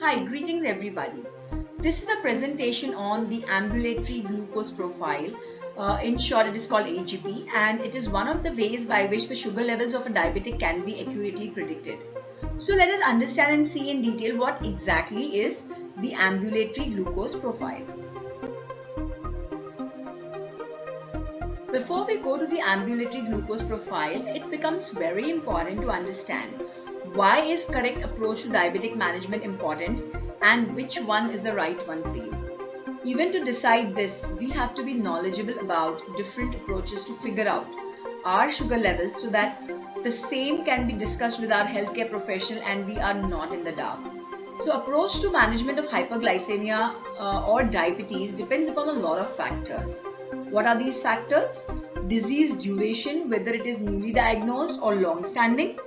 Hi, greetings everybody. This is a presentation on the ambulatory glucose profile. In short, it is called AGP, and it is one of the ways by which the sugar levels of a diabetic can be accurately predicted. So let us understand and see in detail what exactly is the ambulatory glucose profile. Before we go to the ambulatory glucose profile, it becomes very important to understand why is correct approach to diabetic management important and which one is the right one for you. Even to decide this, we have to be knowledgeable about different approaches to figure out our sugar levels so that the same can be discussed with our healthcare professional and we are not in the dark. So approach to management of hyperglycemia or diabetes depends upon a lot of factors. What are these factors? Disease duration, whether it is newly diagnosed or long-standing.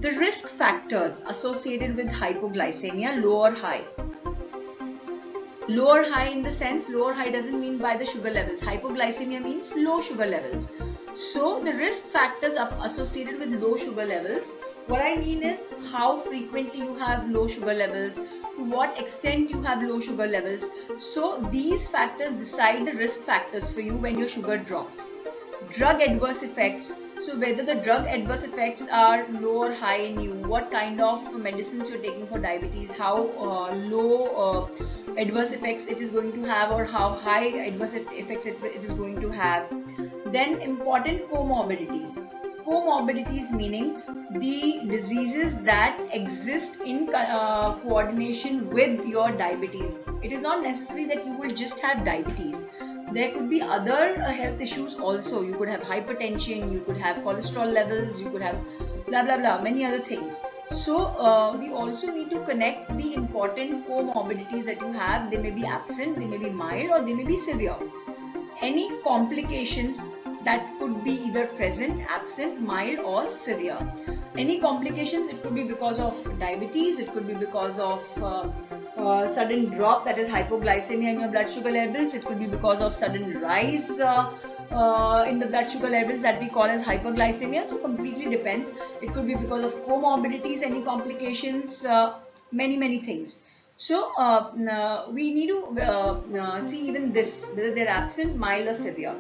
The risk factors associated with hypoglycemia, low or high. Low or high in the sense, low or high doesn't mean by the sugar levels. Hypoglycemia means low sugar levels. So the risk factors associated with low sugar levels, what I mean is how frequently you have low sugar levels, to what extent you have low sugar levels. So these factors decide the risk factors for you when your sugar drops. Drug adverse effects. So whether the drug adverse effects are low or high in you, what kind of medicines you're taking for diabetes, how low adverse effects it is going to have or how high adverse effects it is going to have. Then important comorbidities. Comorbidities meaning the diseases that exist in coordination with your diabetes. It is not necessary that you will just have diabetes. There could be other health issues also. You could have hypertension, you could have cholesterol levels, you could have blah blah blah, many other things. So we also need to connect the important comorbidities that you have. They may be absent, they may be mild, or they may be severe. Any complications that could be either present, absent, mild or severe. Any complications, it could be because of diabetes, it could be because of sudden drop, that is hypoglycemia in your blood sugar levels, it could be because of sudden rise in the blood sugar levels that we call as hyperglycemia. So completely depends. It could be because of comorbidities, any complications, many things. So we need to see even this, whether they're absent, mild or severe.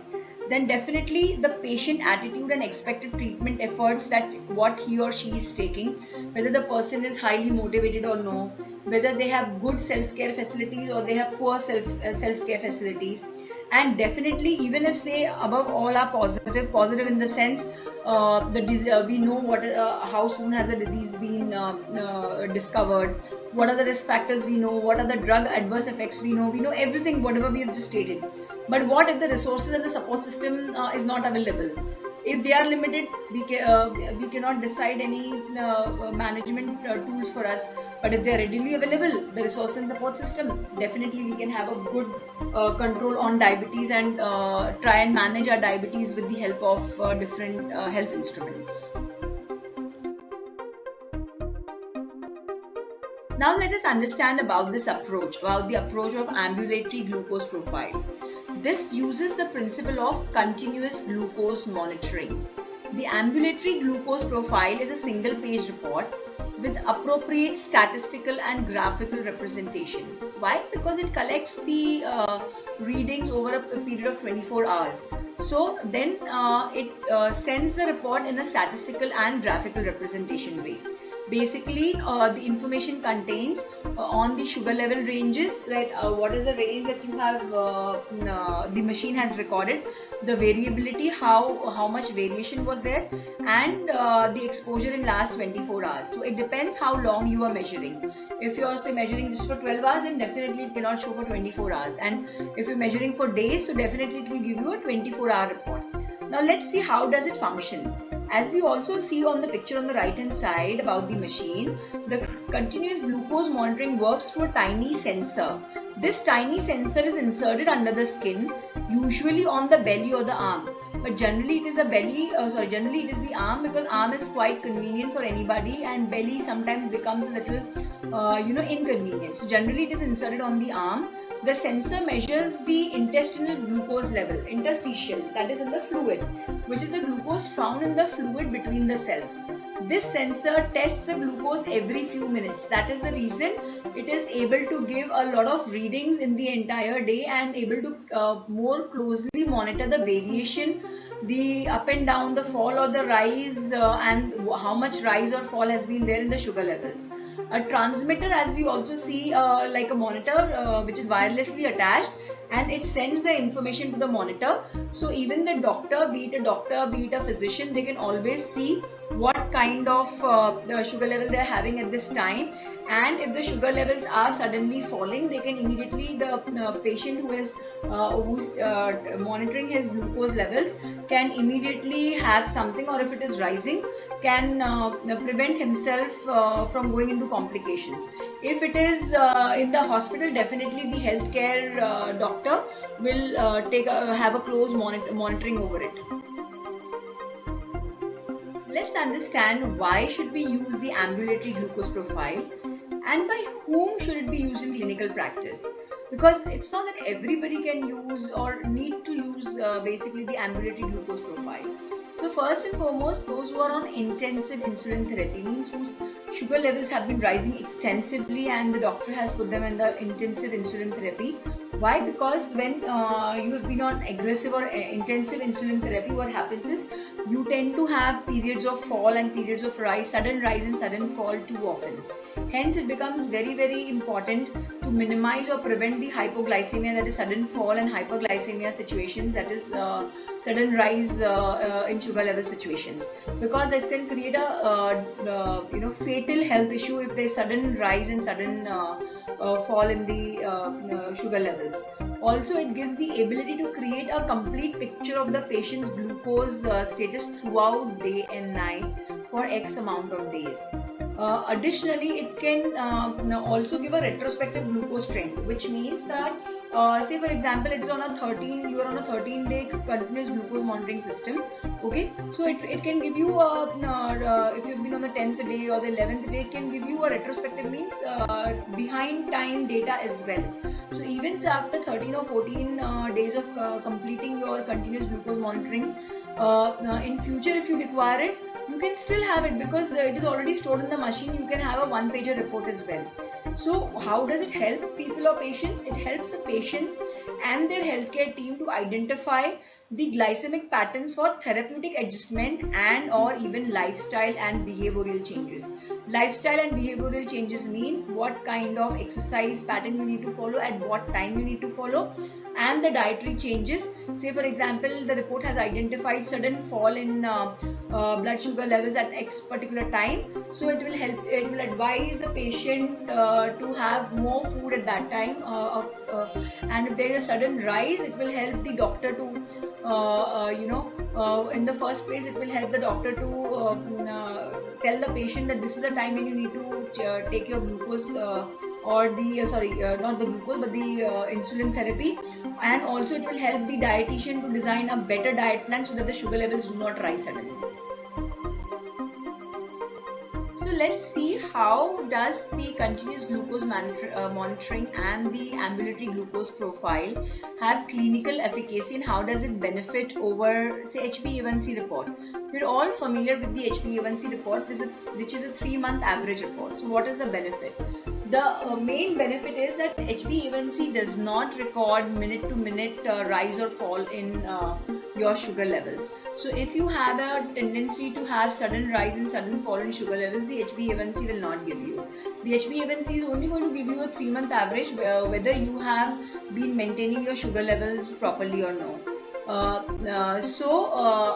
Then definitely the patient attitude and expected treatment efforts, that what he or she is taking, whether the person is highly motivated or no, whether they have good self-care facilities or they have poor self-care facilities. And definitely, even if say above all are positive in the sense we know what how soon has the disease been discovered, what are the risk factors we know, what are the drug adverse effects we know everything, whatever we have just stated. But what if the resources and the support system is not available? If they are limited, we cannot decide any management tools for us. But if they are readily available, the resource and support system, definitely we can have a good control on diabetes and try and manage our diabetes with the help of different health instruments. Now let us understand about this approach, about the approach of ambulatory glucose profile. This uses the principle of continuous glucose monitoring. The ambulatory glucose profile is a single page report with appropriate statistical and graphical representation. Why? Because it collects the readings over a period of 24 hours. So then it sends the report in a statistical and graphical representation way. Basically, the information contains on the sugar level ranges, that what is the range that you have, the machine has recorded, the variability, how much variation was there, and the exposure in last 24 hours. So it depends how long you are measuring. If you are say measuring just for 12 hours, then definitely it cannot show for 24 hours. And if you're measuring for days, so definitely it will give you a 24-hour report. Now let's see how does it function. As we also see on the picture on the right hand side about the machine, the continuous glucose monitoring works through a tiny sensor. This tiny sensor is inserted under the skin, usually on the belly or the arm. but generally it is a belly, generally it is the arm, because arm is quite convenient for anybody, and belly sometimes becomes a little inconvenient. So generally it is inserted on the arm. The sensor measures the intestinal glucose level, interstitial, that is in the fluid, which is the glucose found in the fluid between the cells. This sensor tests the glucose every few minutes. That is the reason it is able to give a lot of readings in the entire day and able to more closely monitor the variation, the up and down, the fall or the rise, and how much rise or fall has been there in the sugar levels. A transmitter, as we also see, like a monitor which is wirelessly attached, and it sends the information to the monitor. So even the doctor, be it a physician, they can always see what kind of sugar level they are having at this time, and if the sugar levels are suddenly falling, they can immediately, the patient who's monitoring his glucose levels can immediately have something, or if it is rising, can prevent himself from going into complications. If it is in the hospital, definitely the healthcare doctor will have a close monitoring over it. Let's understand why should we use the ambulatory glucose profile, and by whom should it be used in clinical practice, because it's not that everybody can use or need to use basically the ambulatory glucose profile. So first and foremost, those who are on intensive insulin therapy, means whose sugar levels have been rising extensively and the doctor has put them under intensive insulin therapy. Why? Because when you have been on aggressive or intensive insulin therapy, what happens is you tend to have periods of fall and periods of rise, sudden rise and sudden fall too often. Hence, it becomes very, very important to minimize or prevent the hypoglycemia, that is sudden fall, and hyperglycemia situations, that is sudden rise in sugar level situations, because this can create a fatal health issue if there is sudden rise and sudden fall in the sugar levels. Also, it gives the ability to create a complete picture of the patient's glucose status throughout day and night for X amount of days. Additionally, it can also give a retrospective glucose trend, which means that say for example, you are on a 13-day continuous glucose monitoring system. Okay, so it can give you if you've been on the 10th day or the 11th day, it can give you a retrospective, means behind time data as well. So even after 13 or 14 days of completing your continuous glucose monitoring, in future if you require it, you can still have it, because it is already stored in the machine. You can have a one-pager report as well. So how does it help people or patients? It helps the patients and their healthcare team to identify the glycemic patterns for therapeutic adjustment and or even lifestyle and behavioral changes. Lifestyle and behavioral changes mean what kind of exercise pattern you need to follow, at what time you need to follow, and the dietary changes. Say for example, the report has identified sudden fall in blood sugar levels at X particular time, so it will advise the patient to have more food at that time, and if there is a sudden rise, it will help the doctor to in the first place, it will help the doctor to tell the patient that this is the time when you need to take your glucose or the not the glucose but the insulin therapy, and also it will help the dietitian to design a better diet plan so that the sugar levels do not rise suddenly. So let's see, how does the continuous glucose monitoring and the ambulatory glucose profile have clinical efficacy, and how does it benefit over, say, HbA1c report. We're all familiar with the HbA1c report, which is a 3-month average report. So what is the benefit? The main benefit is that HbA1c does not record minute to minute rise or fall in your sugar levels. So if you have a tendency to have sudden rise and sudden fall in sugar levels, the HbA1c will not give you. The HbA1c is only going to give you a 3-month average, whether you have been maintaining your sugar levels properly or no.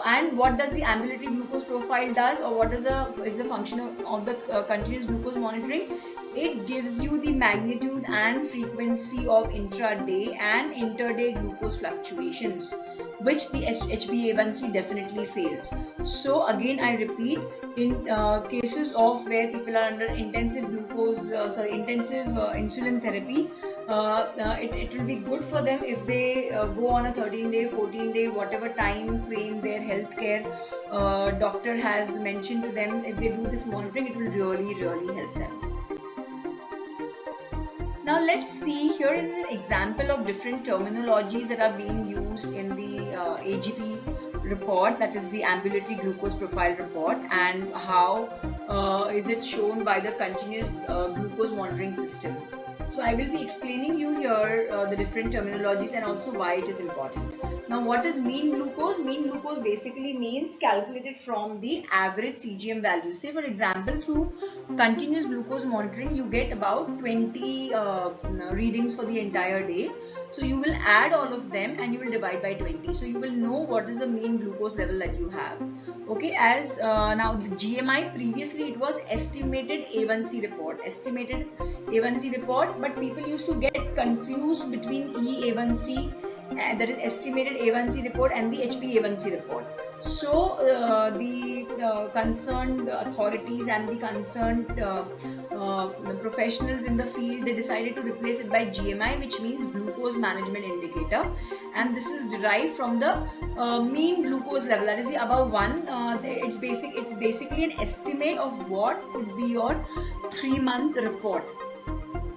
And what does the ambulatory glucose profile does, or what is the function of the continuous glucose monitoring? It gives you the magnitude and frequency of intraday and interday glucose fluctuations, which the HbA1c definitely fails. So again, I repeat, in cases of where people are under intensive insulin therapy, it will be good for them if they go on a 13-day, day, whatever time frame their healthcare doctor has mentioned to them, if they do this monitoring, it will really help them. Now let's see, here is an example of different terminologies that are being used in the AGP report, that is the ambulatory glucose profile report, and how is it shown by the continuous glucose monitoring system. So I will be explaining you here the different terminologies and also why it is important. Now what is mean glucose? Mean glucose basically means calculated from the average CGM value. Say for example, through continuous glucose monitoring you get about 20 readings for the entire day. So you will add all of them and you will divide by 20. So you will know what is the mean glucose level that you have. Okay, as now the GMI, previously it was estimated A1C report, but people used to get confused between EA1C, that is estimated A1C report, and the HbA1C report. So the concerned authorities and the concerned the professionals in the field, they decided to replace it by GMI, which means glucose management indicator, and this is derived from the mean glucose level, that is the above one. It's basically an estimate of what could be your 3-month report.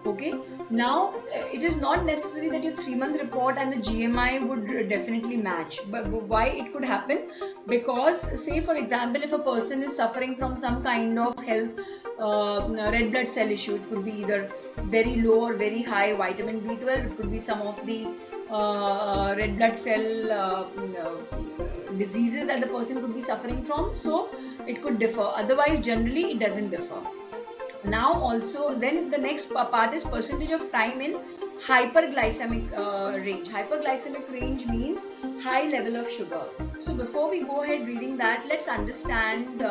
Okay, now it is not necessary that your 3-month report and the GMI would definitely match, but why it could happen? Because say for example, if a person is suffering from some kind of health red blood cell issue, it could be either very low or very high vitamin B12, it could be some of the red blood cell diseases that the person could be suffering from, so it could differ. Otherwise generally it doesn't differ. Now also, then the next part is percentage of time in hyperglycemic range. Hyperglycemic range means high level of sugar. So before we go ahead reading that, let's understand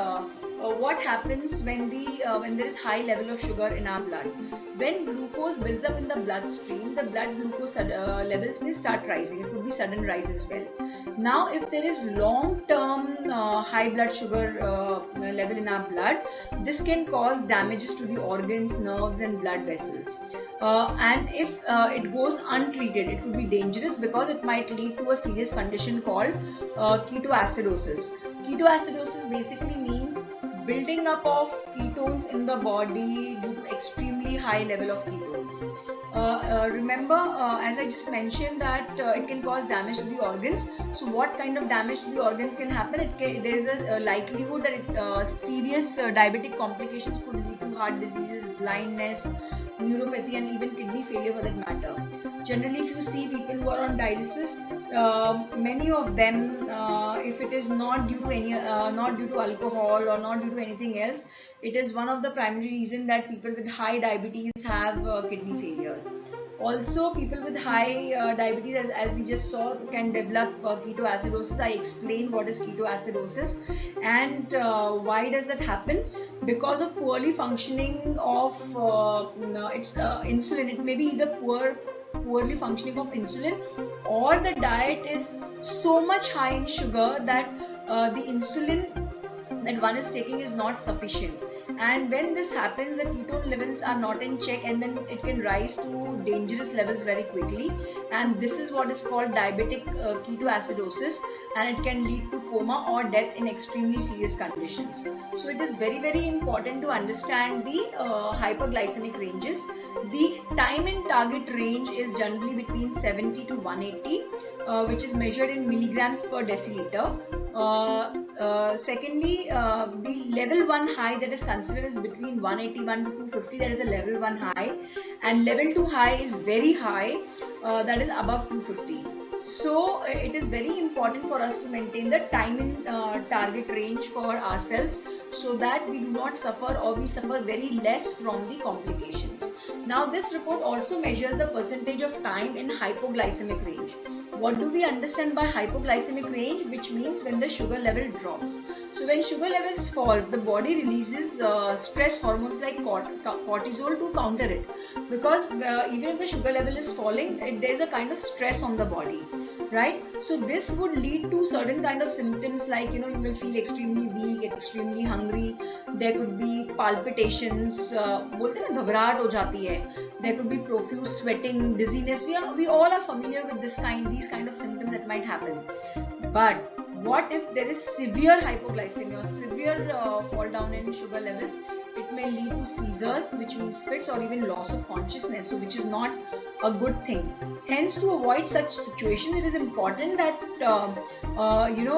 what happens when there is high level of sugar in our blood. When glucose builds up in the bloodstream, the blood glucose levels, they start rising. It could be sudden rise as well. Now if there is long-term high blood sugar level in our blood, this can cause damages to the organs, nerves and blood vessels. And if it goes untreated, it could be dangerous because it might lead to a serious condition called ketoacidosis. Ketoacidosis basically means building up of ketones in the body due to extremely high level of ketones. Remember, as I just mentioned, that it can cause damage to the organs. So what kind of damage to the organs can happen? There is a likelihood that serious diabetic complications could lead to heart diseases, blindness, neuropathy and even kidney failure for that matter. Generally, if you see people who are on dialysis, many of them, if it is not due to alcohol or not due to anything else, it is one of the primary reasons that people with high diabetes have kidney failures. Also, people with high diabetes, as we just saw, can develop ketoacidosis. I explained what is ketoacidosis and why does that happen. Because of poorly functioning of insulin. It may be either poorly functioning of insulin, or the diet is so much high in sugar that the insulin that one is taking is not sufficient, and when this happens, the ketone levels are not in check, and then it can rise to dangerous levels very quickly, and this is what is called diabetic ketoacidosis, and it can lead to coma or death in extremely serious conditions. So it is very important to understand the hyperglycemic ranges. The time in target range is generally between 70 to 180, which is measured in milligrams per deciliter. Secondly, the level 1 high that is considered is between 181 to 250, that is the level 1 high, and level 2 high is very high, that is above 250. So it is very important for us to maintain the time in target range for ourselves, so that we do not suffer, or we suffer very less from the complications. Now this report also measures the percentage of time in hypoglycemic range. What do we understand by hypoglycemic range? Which means when the sugar level drops. So when sugar levels falls, the body releases stress hormones like cortisol to counter it, because even if the sugar level is falling, there is a kind of stress on the body. right? So this would lead to certain kind of symptoms like, you will feel extremely weak, extremely hungry. There could be palpitations, बोलते हैं ना घबराहट हो जाती है. There could be profuse sweating, dizziness. We all are familiar with these kind of symptoms that might happen. But what if there is severe hypoglycemia or severe fall down in sugar levels? It may lead to seizures, which means fits, or even loss of consciousness, so which is not a good thing. Hence, to avoid such situations, it is important that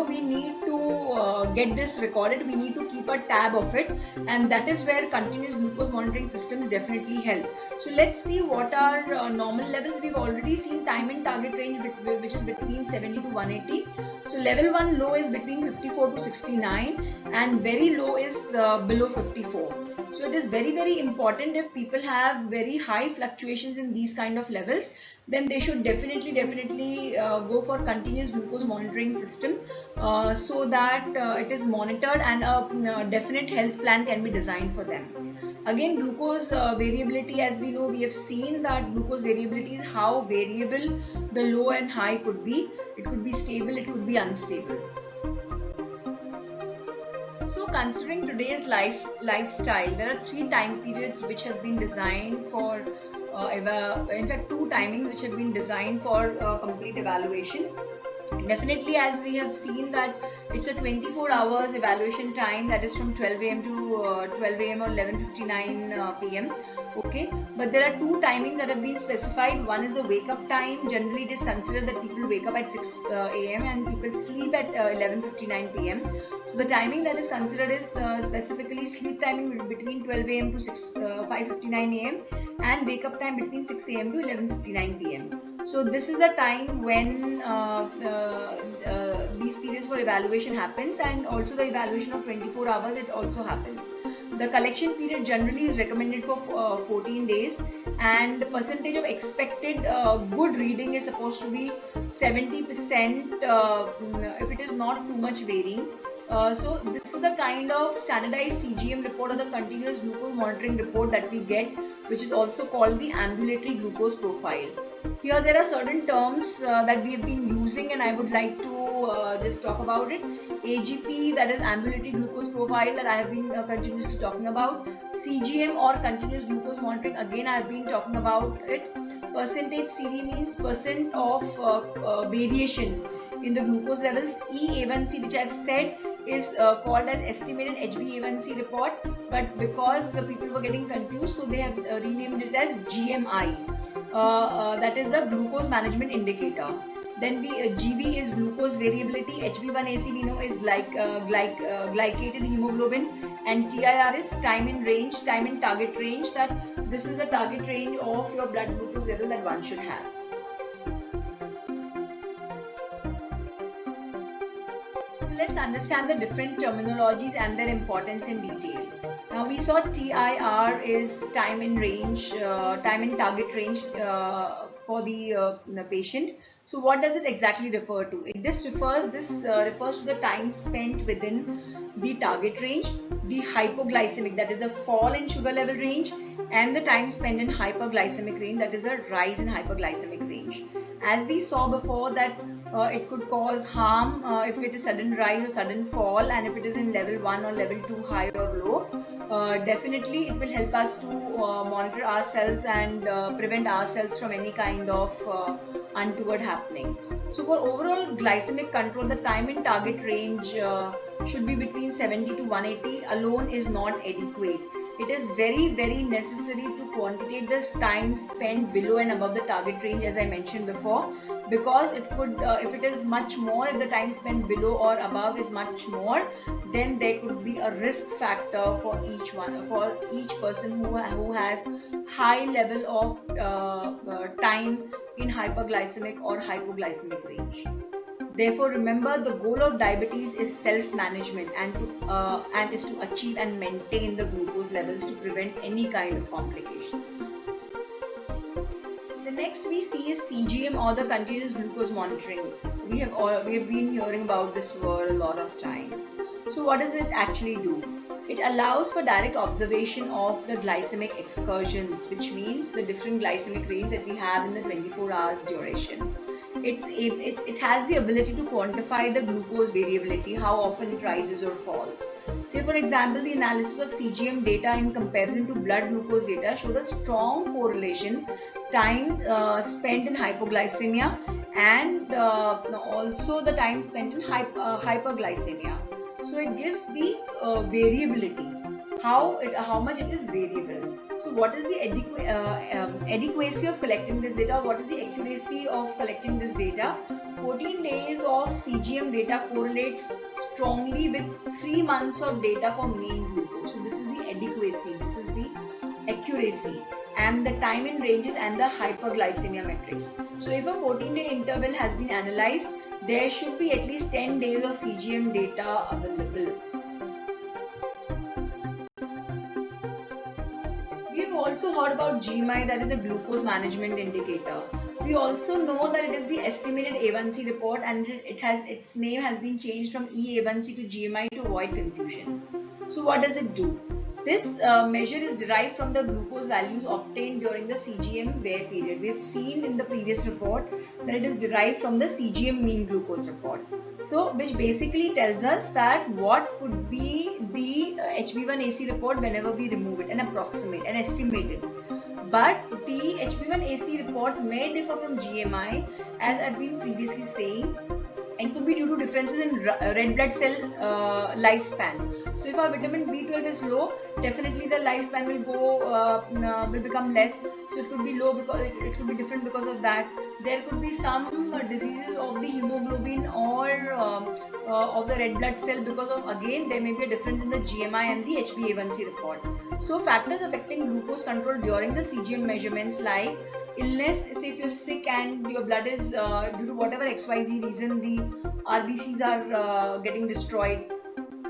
we need to get this recorded. We need to keep a tab of it, and that is where continuous glucose monitoring systems definitely help. So let's see what are normal levels. We've already seen time in target range, which is between 70 to 180. So level 1 low is between 54 to 69, and very low is below 54. So it is very, very important. If people have very high fluctuations in these kind of levels, then they should definitely go for continuous glucose monitoring system, so that it is monitored and a definite health plan can be designed for them. Again, glucose variability, as we know, we have seen that glucose variability is how variable the low and high could be. It could be stable, it could be unstable. So considering today's lifestyle, there are 3 time periods which has been designed for, in fact 2 timings which have been designed for complete evaluation. Definitely, as we have seen that it's a 24 hours evaluation time, that is from 12 a.m. to 12 a.m. or 11:59 p.m. Okay, but there are 2 timings that have been specified. One is the wake up time. Generally, it is considered that people wake up at 6 a.m. and people sleep at 11:59 p.m. So the timing that is considered is specifically sleep timing between 12 a.m. to 5:59 a.m. and wake up time between 6 a.m. to 11:59 p.m. So this is the time when these periods for evaluation happens, and also the evaluation of 24 hours it also happens. The collection period generally is recommended for 14 days, and the percentage of expected good reading is supposed to be 70% if it is not too much varying. So this is the kind of standardized CGM report, or the continuous glucose monitoring report, that we get, which is also called the ambulatory glucose profile. Here there are certain terms that we have been using, and I would like to just talk about it. AGP, that is ambulatory glucose profile, that I have been continuously talking about. CGM, or continuous glucose monitoring, again I have been talking about it. Percentage CD means percent of variation in the glucose levels. E-A1C, which I have said, is called as estimated HbA1c report, but because people were getting confused, so they have renamed it as GMI. That is the glucose management indicator. Then GB is glucose variability. HbA1c we know is glycated hemoglobin, and TIR is time in range, time in target range, that this is the target range of your blood glucose level that one should have. Let's understand the different terminologies and their importance in detail. Now we saw TIR is time in range, time in target range for the patient. So what does it exactly refer to? This refers to the time spent within the target range, the hypoglycemic, that is the fall in sugar level range, and the time spent in hyperglycemic range, that is the rise in hyperglycemic range. As we saw before that it could cause harm if it is sudden rise or sudden fall, and if it is in level 1 or level 2 high or low. Definitely it will help us to monitor ourselves and prevent ourselves from any kind of untoward happening. So for overall glycemic control, the time in target range should be between 70 to 180. Alone is not adequate. It is very, very necessary to quantitate this time spent below and above the target range, as I mentioned before, because it could, if it is much more, if the time spent below or above is much more, then there could be a risk factor for each person who has high level of time in hyperglycemic or hypoglycemic range. Therefore, remember, the goal of diabetes is self-management and is to achieve and maintain the glucose levels to prevent any kind of complications. The next we see is CGM, or the continuous glucose monitoring. We have been hearing about this word a lot of times. So what does it actually do? It allows for direct observation of the glycemic excursions, which means the different glycemic range that we have in the 24 hours duration. it has the ability to quantify the glucose variability, how often it rises or falls. Say for example, the analysis of CGM data in comparison to blood glucose data showed a strong correlation time spent in hypoglycemia and also the time spent in hyperglycemia. So it gives the variability, how much it is variable. So what is the adequacy of collecting this data? What is the accuracy of collecting this data? 14 days of CGM data correlates strongly with 3 months of data for mean glucose. So this is the adequacy, this is the accuracy, and the time in ranges and the hyperglycemia metrics. So if a 14-day interval has been analyzed, there should be at least 10 days of CGM data available. We've also heard about GMI, that is the glucose management indicator. We also know that it is the estimated A1C report, and its name has been changed from eA1C to GMI to avoid confusion. So what does it do? This measure is derived from the glucose values obtained during the CGM wear period. We have seen in the previous report that it is derived from the CGM mean glucose report. So which basically tells us that what could be the HbA1c report whenever we remove it and approximate and estimate it. But the HbA1c report may differ from GMI, as I've been previously saying, and could be due to differences in red blood cell lifespan. So if our vitamin B12 is low, definitely the lifespan will become less. So it could be low because it could be different because of that. There could be some diseases of the hemoglobin or of the red blood cell, because of, again, there may be a difference in the GMI and the HbA1c report. So factors affecting glucose control during the CGM measurements, like illness. Say if you're sick and your blood is due to whatever XYZ reason, the RBCs are getting destroyed,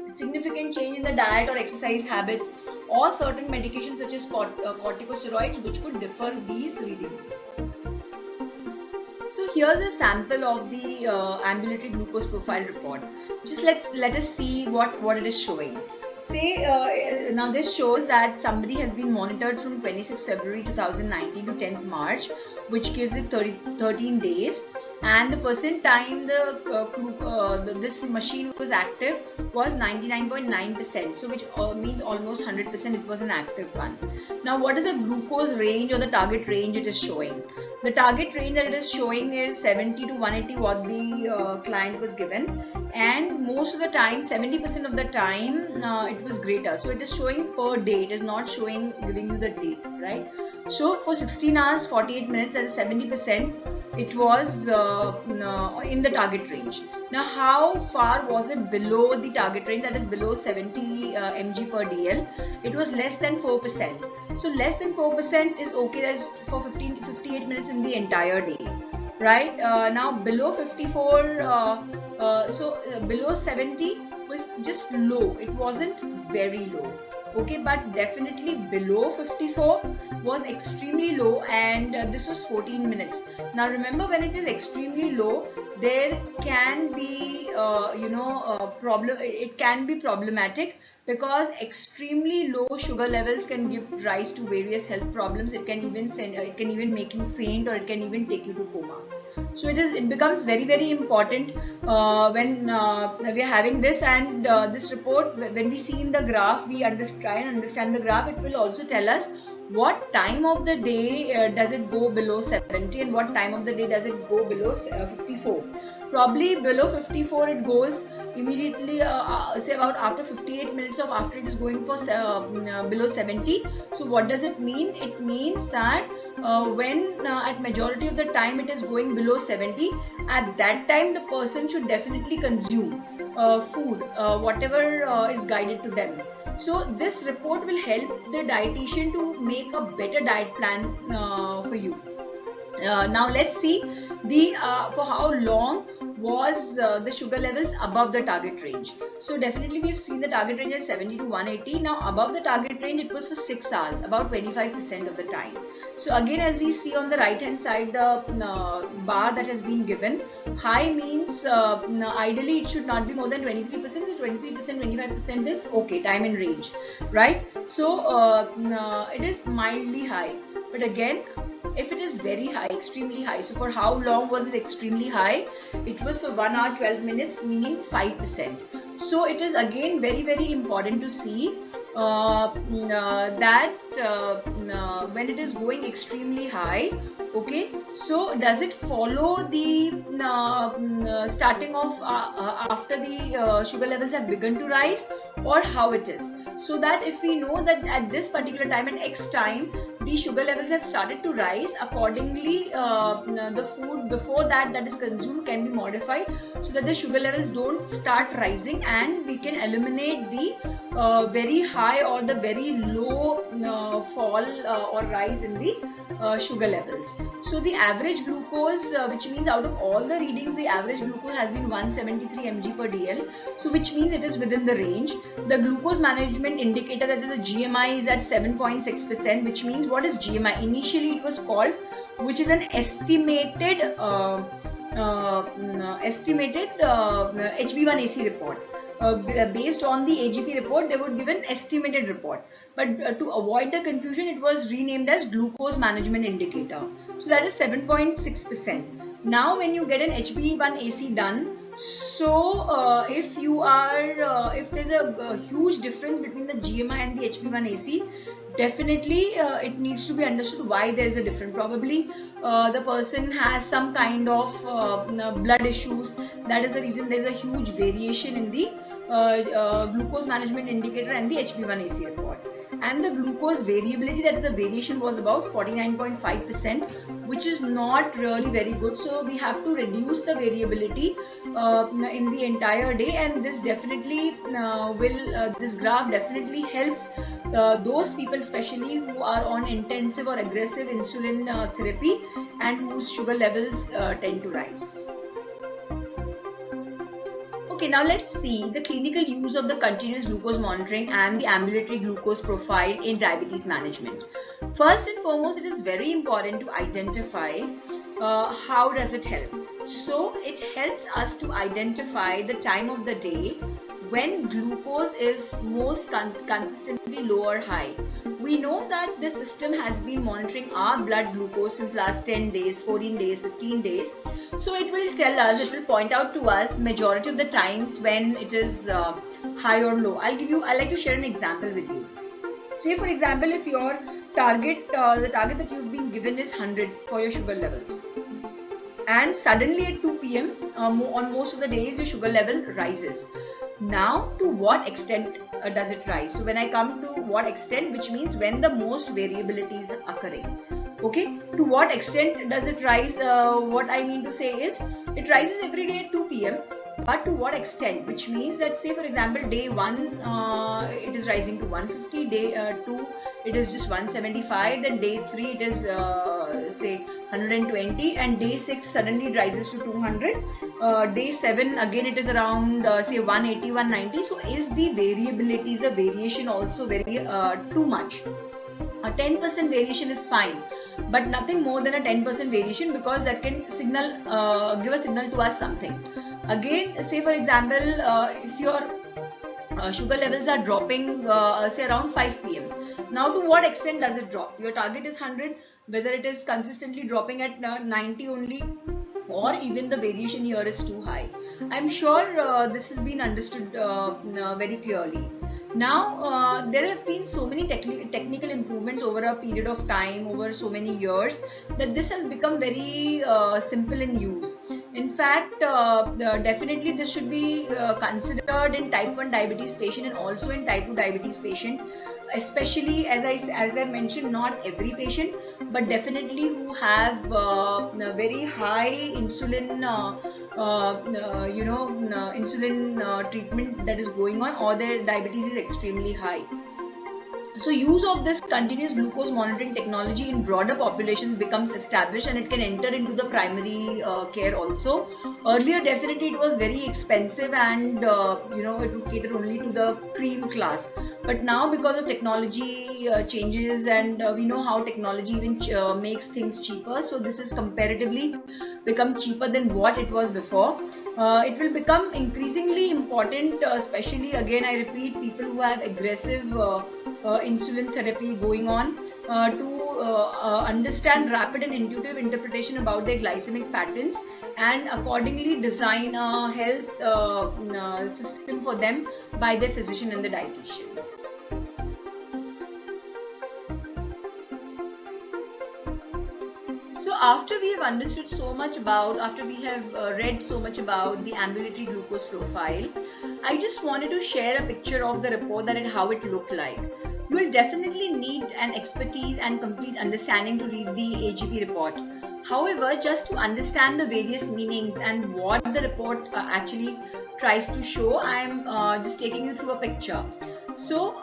significant change in the diet or exercise habits, or certain medications such as corticosteroids, which could differ these readings. So here's a sample of the ambulatory glucose profile report. Just let us see what it is showing. Say now this shows that somebody has been monitored from 26 February 2019 to 10th March, which gives it 13 days, and the percent time this machine was active was 99.9%, so which means almost 100% it was an active one. Now what is the glucose range or the target range it is showing? The target range that it is showing is 70 to 180 what the client was given, and most of the time, 70% of the time, it was greater. So it is showing per day, it is not showing giving you the date, right? So for 16 hours 48 minutes, that is 70%, it was in the target range. Now how far was it below the target range, that is below 70 mg per dl? It was less than 4%. So less than 4% is okay, that is for 58 minutes in the entire day, right? Now below 54, below 70 was just low, it wasn't very low, okay, but definitely below 54 was extremely low, and this was 14 minutes. Now remember, when it is extremely low, there can be it can be problematic, because extremely low sugar levels can give rise to various health problems. It can even make you faint, or it can even take you to coma. So it becomes very, very important when we are having this, and this report, when we see in the graph, we try and understand the graph. It will also tell us what time of the day does it go below 70, and what time of the day does it go below 54. Probably below 54 it goes immediately, say about after 58 minutes of after it is going for below 70. So what does it mean? It means that when at majority of the time it is going below 70, at that time the person should definitely consume food, whatever is guided to them. So this report will help the dietitian to make a better diet plan for you. Now let's see the for how long was the sugar levels above the target range. So definitely we've seen the target range as 70 to 180. Now above the target range, it was for 6 hours, about 25% of the time. So again, as we see on the right hand side, the bar that has been given, high means ideally it should not be more than 23%. So 23%, 25% is okay, time in range, right? So it is mildly high, but again, if it is very high, extremely high. So for how long was it extremely high? It was for 1 hour 12 minutes, meaning 5%. So it is again very important to see that when it is going extremely high, okay, so does it follow the starting of after the sugar levels have begun to rise, or how it is? So that if we know that at this particular time, at X time, the sugar levels have started to rise, accordingly the food before that is consumed can be modified so that the sugar levels don't start rising, and we can eliminate the very high or the very low fall or rise in the sugar levels. So the average glucose, which means out of all the readings, the average glucose has been 173 mg per dl, so which means it is within the range. The glucose management indicator, that is the GMI, is at 7.6%, which means, what is GMI? Initially it was called, which is an estimated HbA1c report. Based on the AGP report, they would give an estimated report, but to avoid the confusion, it was renamed as glucose management indicator. So that is 7.6%. Now when you get an HbA1c done, so if you are if there's a huge difference between the GMI and the HbA1c, definitely it needs to be understood why there is a difference. Probably the person has some kind of blood issues. That is the reason there is a huge variation in the glucose management indicator and the HbA1c report. And the glucose variability, that is the variation, was about 49.5%, which is not really very good. So we have to reduce the variability in the entire day, and this definitely this graph definitely helps those people, especially who are on intensive or aggressive insulin therapy and whose sugar levels tend to rise. Okay, now let's see the clinical use of the continuous glucose monitoring and the ambulatory glucose profile in diabetes management. First and foremost, it is very important to identify how does it help. So it helps us to identify the time of the day when glucose is most consistently low or high. We know that this system has been monitoring our blood glucose since last 10 days, 14 days, 15 days. So it will tell us, it will point out to us majority of the times when it is high or low. I like to share an example with you. Say for example, if your target, the target that you've been given is 100 for your sugar levels, and suddenly at 2 p.m. On most of the days your sugar level rises. Now to what extent does it rise? So when I come to what extent, which means when the most variability is occurring. Okay, to what extent does it rise? What I mean to say is, it rises every day at 2 p.m. but to what extent, which means that, say for example, day 1 it is rising to 150, day 2 it is just 175, then day 3 it is say 120, and day 6 suddenly it rises to 200, day 7 again it is around say 180, 190. So is the variability, is the variation also very too much? A 10% variation is fine, but nothing more than a 10% variation, because that can signal give a signal to us something. Again, say for example, if your sugar levels are dropping say around 5 p.m. Now to what extent does it drop? Your target is 100, whether it is consistently dropping at 90 only, or even the variation here is too high. I'm sure this has been understood very clearly. Now there have been so many technical improvements over a period of time, over so many years, that this has become very simple in use. In fact, definitely this should be considered in type 1 diabetes patient and also in type 2 diabetes patient, especially as I mentioned, not every patient, but definitely who have very high insulin insulin treatment that is going on, or their diabetes is extremely high. So use of this continuous glucose monitoring technology in broader populations becomes established, and it can enter into the primary care also. Earlier definitely it was very expensive, and it would cater only to the cream class. But now, because of technology changes, and we know how technology even makes things cheaper, so this is comparatively become cheaper than what it was before. It will become increasingly important, especially, again I repeat, people who have aggressive insulin therapy going on to understand rapid and intuitive interpretation about their glycemic patterns and accordingly design a health system for them by their physician and the dietitian. So after we have understood so much about, after we have read so much about the ambulatory glucose profile, I just wanted to share a picture of the report, that how it looked like. You will definitely need an expertise and complete understanding to read the AGP report. However, just to understand the various meanings and what the report actually tries to show, I am just taking you through a picture. So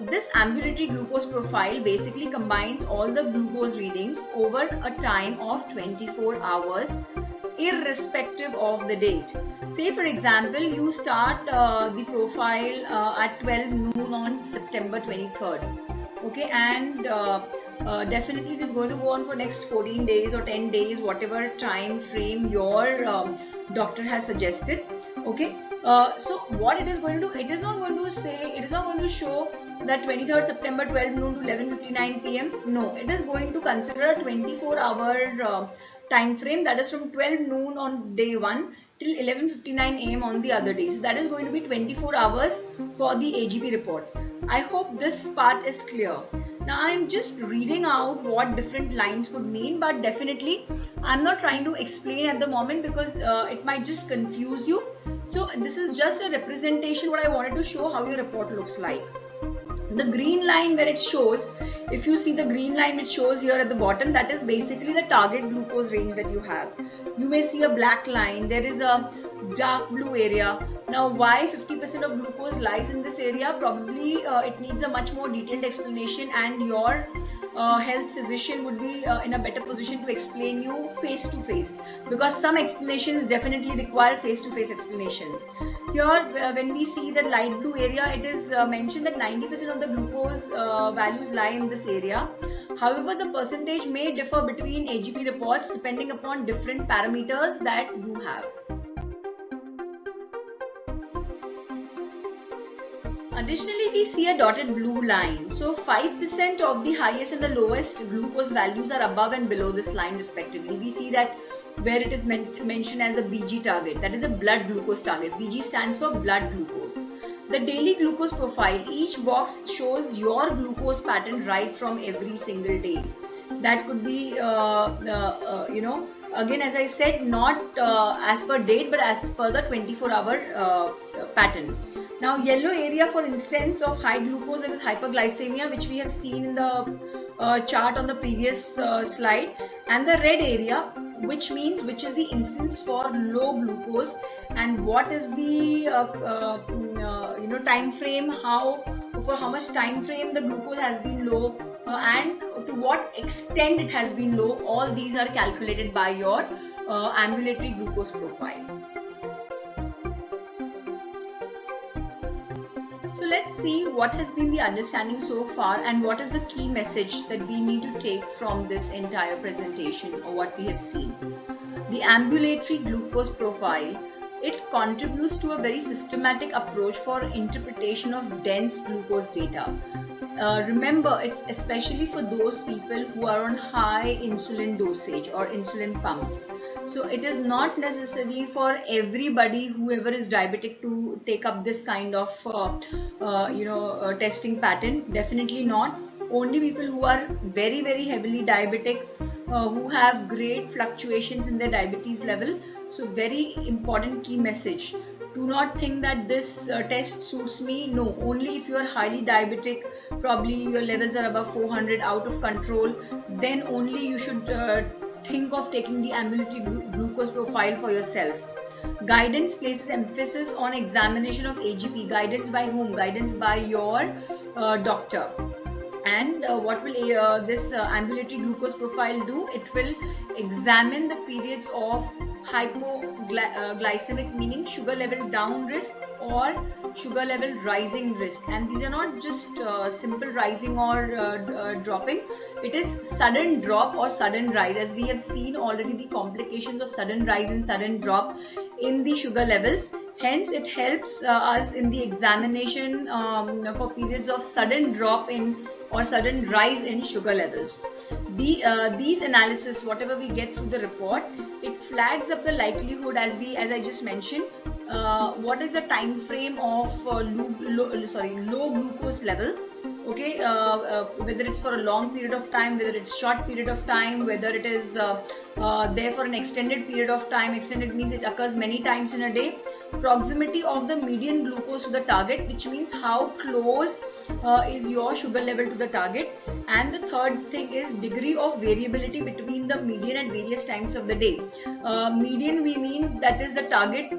this ambulatory glucose profile basically combines all the glucose readings over a time of 24 hours irrespective of the date. Say for example, you start the profile at 12 noon on September 23rd. Okay, and definitely it is going to go on for next 14 days or 10 days, whatever time frame your doctor has suggested. Okay, so what it is going to do, it is not going to say, it is not going to show that 23rd September 12 noon to 11:59 p.m. No, it is going to consider a 24-hour time frame, that is from 12 noon on day 1 till 11:59 a.m. on the other day. So that is going to be 24 hours for the AGP report. I hope this part is clear. Now I am just reading out what different lines could mean, but definitely I am not trying to explain at the moment because it might just confuse you. So this is just a representation, what I wanted to show how your report looks like. The green line where it shows, if you see the green line which shows here at the bottom, that is basically the target glucose range that you have. You may see a black line, there is a dark blue area. Now why 50% of glucose lies in this area? Probably it needs a much more detailed explanation, and your health physician would be in a better position to explain you face to face, because some explanations definitely require face to face explanation. Here when we see the light blue area, it is mentioned that 90% of the glucose values lie in this area. However, the percentage may differ between AGP reports depending upon different parameters that you have. Additionally, we see a dotted blue line. So 5% of the highest and the lowest glucose values are above and below this line respectively. We see that where it is mentioned as the BG target, that is the blood glucose target. BG stands for blood glucose. The daily glucose profile, each box shows your glucose pattern right from every single day. That could be, again as I said, not as per date but as per the 24-hour pattern. Now yellow area, for instance, of high glucose, that is hyperglycemia, which we have seen in the chart on the previous slide, and the red area, which is the instance for low glucose, and what is the time frame, for how much time frame the glucose has been low, and to what extent it has been low. All these are calculated by your ambulatory glucose profile. So let's see what has been the understanding so far and what is the key message that we need to take from this entire presentation or what we have seen. The ambulatory glucose profile, it contributes to a very systematic approach for interpretation of dense glucose data. Remember, it's especially for those people who are on high insulin dosage or insulin pumps. So it is not necessary for everybody, whoever is diabetic, to take up this kind of testing pattern. Definitely not. Only people who are very heavily diabetic, who have great fluctuations in their diabetes level. So very important key message. Do not think that this test suits me. No, only if you are highly diabetic, probably your levels are above 400, out of control, then only you should think of taking the ambulatory glucose profile for yourself. Guidance places emphasis on examination of AGP. Guidance by whom? Guidance by your doctor. And what will this ambulatory glucose profile do? It will examine the periods of hypoglycemic, meaning sugar level down risk or sugar level rising risk. And these are not just simple rising or dropping. It is sudden drop or sudden rise, as we have seen already the complications of sudden rise and sudden drop in the sugar levels. Hence, it helps us in the examination for periods of sudden drop in or sudden rise in sugar levels. These analysis, whatever we get through the report, it flags up the likelihood, as I just mentioned, what is the time frame of low glucose level. Okay, whether it's for a long period of time, whether it's short period of time, whether it is there for an extended period of time. Extended means it occurs many times in a day. Proximity of the median glucose to the target, which means how close is your sugar level to the target. And the third thing is degree of variability between the median at various times of the day. Median, we mean that is the target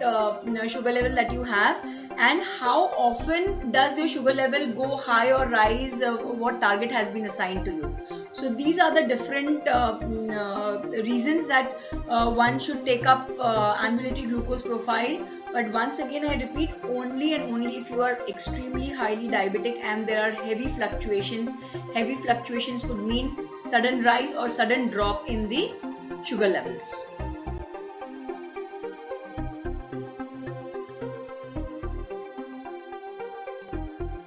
sugar level that you have, and how often does your sugar level go high or rise, what target has been assigned to you. So these are the different reasons that one should take up ambulatory glucose profile. But once again, I repeat, only and only if you are extremely highly diabetic and there are heavy fluctuations. Heavy fluctuations could mean sudden rise or sudden drop in the sugar levels.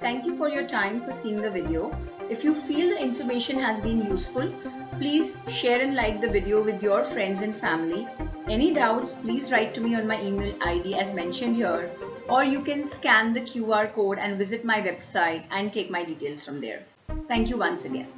Thank you for your time for seeing the video. If you feel the information has been useful, please share and like the video with your friends and family. Any doubts, please write to me on my email ID as mentioned here, or you can scan the QR code and visit my website and take my details from there. Thank you once again.